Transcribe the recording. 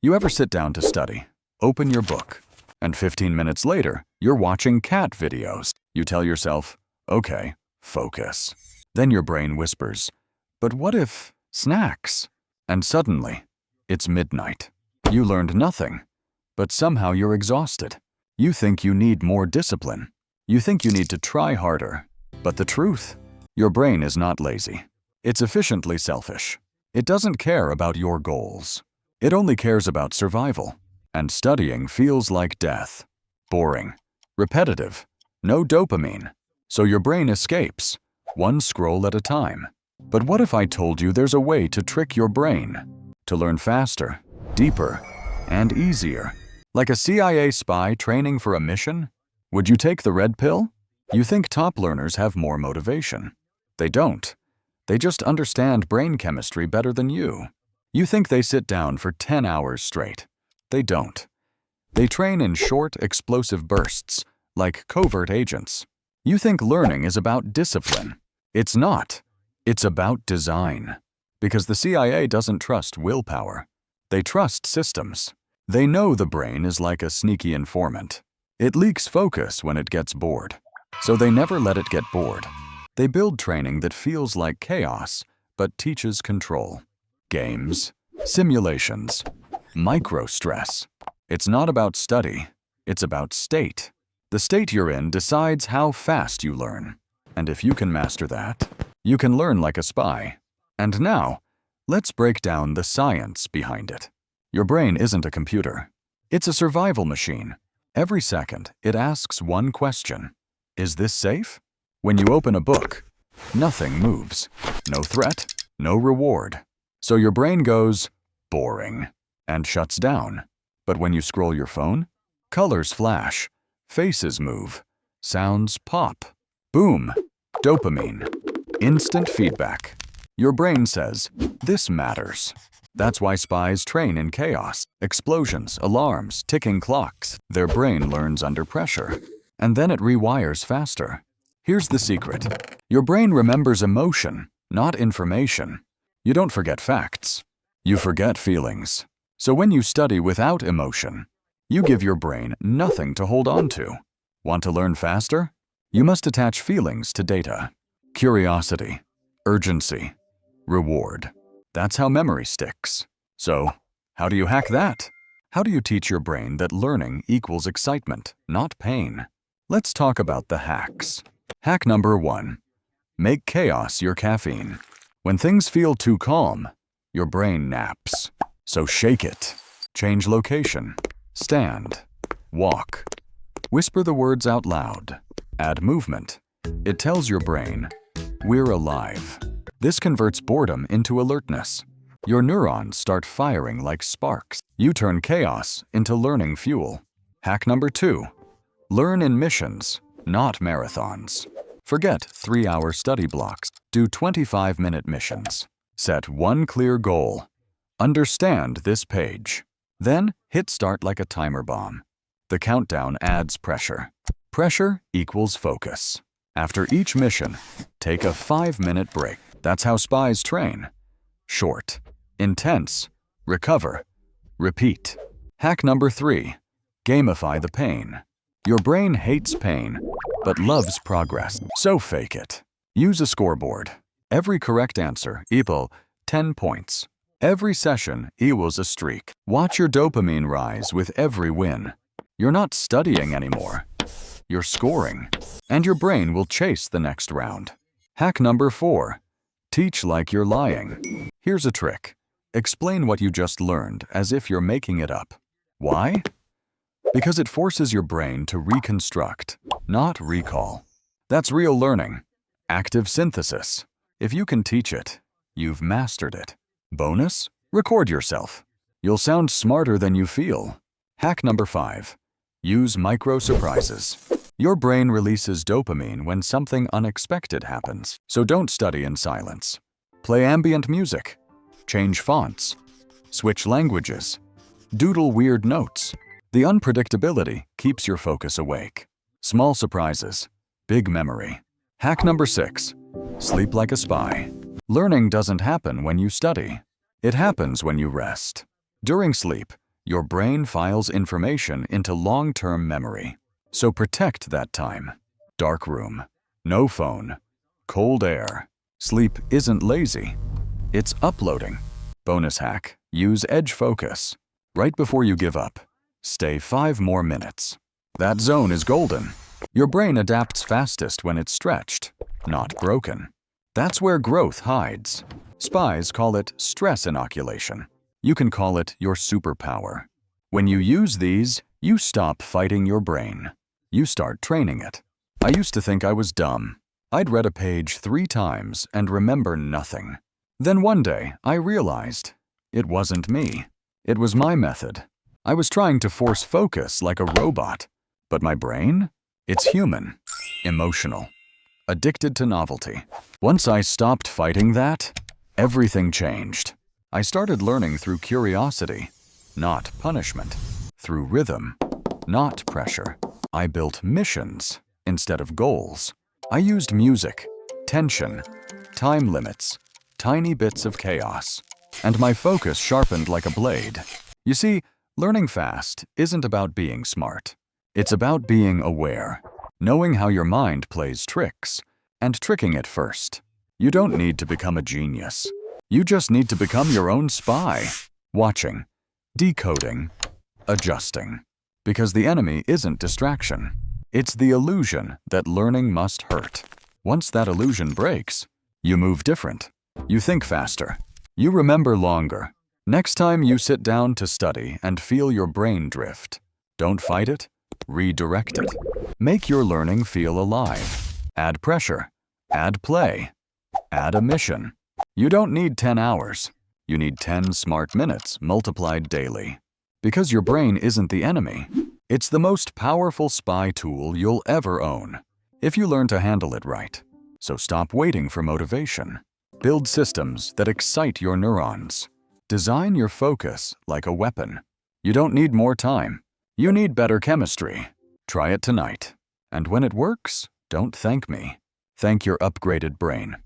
You ever sit down to study, open your book, and 15 minutes later, you're watching cat videos? You tell yourself, okay, focus. Then your brain whispers, but what if snacks? And suddenly, it's midnight. You learned nothing, but somehow you're exhausted. You think you need more discipline. You think you need to try harder. But the truth, your brain is not lazy. It's efficiently selfish. It doesn't care about your goals. It only cares about survival. And studying feels like death. Boring, repetitive, no dopamine. So your brain escapes, one scroll at a time. But what if I told you there's a way to trick your brain? To learn faster, deeper, and easier. Like a CIA spy training for a mission? Would you take the red pill? You think top learners have more motivation. They don't. They just understand brain chemistry better than you. You think they sit down for 10 hours straight. They don't. They train in short, explosive bursts, like covert agents. You think learning is about discipline. It's not. It's about design. Because the CIA doesn't trust willpower. They trust systems. They know the brain is like a sneaky informant. It leaks focus when it gets bored. So they never let it get bored. They build training that feels like chaos, but teaches control. Games, simulations, micro-stress. It's not about study. It's about state. The state you're in decides how fast you learn. And if you can master that, you can learn like a spy. And now, let's break down the science behind it. Your brain isn't a computer. It's a survival machine. Every second, it asks one question. Is this safe? When you open a book, nothing moves. No threat, no reward. So your brain goes, boring, and shuts down. But when you scroll your phone, colors flash, faces move, sounds pop. Boom, dopamine, instant feedback. Your brain says, this matters. That's why spies train in chaos, explosions, alarms, ticking clocks. Their brain learns under pressure, and then it rewires faster. Here's the secret. Your brain remembers emotion, not information. You don't forget facts. You forget feelings. So when you study without emotion, you give your brain nothing to hold on to. Want to learn faster? You must attach feelings to data. Curiosity, urgency, reward. That's how memory sticks. So, how do you hack that? How do you teach your brain that learning equals excitement, not pain? Let's talk about the hacks. Hack number 1. Make chaos your caffeine. When things feel too calm, your brain naps. So shake it. Change location. Stand. Walk. Whisper the words out loud. Add movement. It tells your brain, we're alive. This converts boredom into alertness. Your neurons start firing like sparks. You turn chaos into learning fuel. Hack number 2. Learn in missions, not marathons. Forget 3-hour study blocks. Do 25-minute missions. Set one clear goal. Understand this page. Then hit start like a timer bomb. The countdown adds pressure. Pressure equals focus. After each mission, take a 5-minute break. That's how spies train. Short, intense, recover, repeat. Hack number 3. Gamify the pain. Your brain hates pain, but loves progress. So fake it. Use a scoreboard. Every correct answer equals 10 points. Every session equals a streak. Watch your dopamine rise with every win. You're not studying anymore. You're scoring. And your brain will chase the next round. Hack number 4. Teach like you're lying. Here's a trick. Explain what you just learned as if you're making it up. Why? Because it forces your brain to reconstruct, not recall. That's real learning. Active synthesis. If you can teach it, you've mastered it. Bonus? Record yourself. You'll sound smarter than you feel. Hack number 5. Use micro surprises. Your brain releases dopamine when something unexpected happens. So don't study in silence. Play ambient music. Change fonts. Switch languages. Doodle weird notes. The unpredictability keeps your focus awake. Small surprises. Big memory. Hack number 6. Sleep like a spy. Learning doesn't happen when you study. It happens when you rest. During sleep, Your brain files information into long-term memory. So protect that time. Dark room, no phone, cold air. Sleep isn't lazy. It's uploading. Bonus hack, use edge focus. Right before you give up, stay 5 more minutes. That zone is golden. Your brain adapts fastest when it's stretched, not broken. That's where growth hides. Spies call it stress inoculation. You can call it your superpower. When you use these, you stop fighting your brain. You start training it. I used to think I was dumb. I'd read a page 3 times and remember nothing. Then one day, I realized it wasn't me. It was my method. I was trying to force focus like a robot. But my brain? It's human, emotional, addicted to novelty. Once I stopped fighting that, everything changed. I started learning through curiosity, not punishment, through rhythm, not pressure. I built missions instead of goals. I used music, tension, time limits, tiny bits of chaos, and my focus sharpened like a blade. You see, learning fast isn't about being smart. It's about being aware, knowing how your mind plays tricks, and tricking it first. You don't need to become a genius. You just need to become your own spy, watching, decoding, adjusting. Because the enemy isn't distraction. It's the illusion that learning must hurt. Once that illusion breaks, you move different. You think faster. You remember longer. Next time you sit down to study and feel your brain drift, don't fight it. Redirect it. Make your learning feel alive. Add pressure. Add play. Add a mission. You don't need 10 hours. You need 10 smart minutes multiplied daily. Because your brain isn't the enemy. It's the most powerful spy tool you'll ever own, if you learn to handle it right. So stop waiting for motivation. Build systems that excite your neurons. Design your focus like a weapon. You don't need more time. You need better chemistry. Try it tonight. And when it works, don't thank me. Thank your upgraded brain.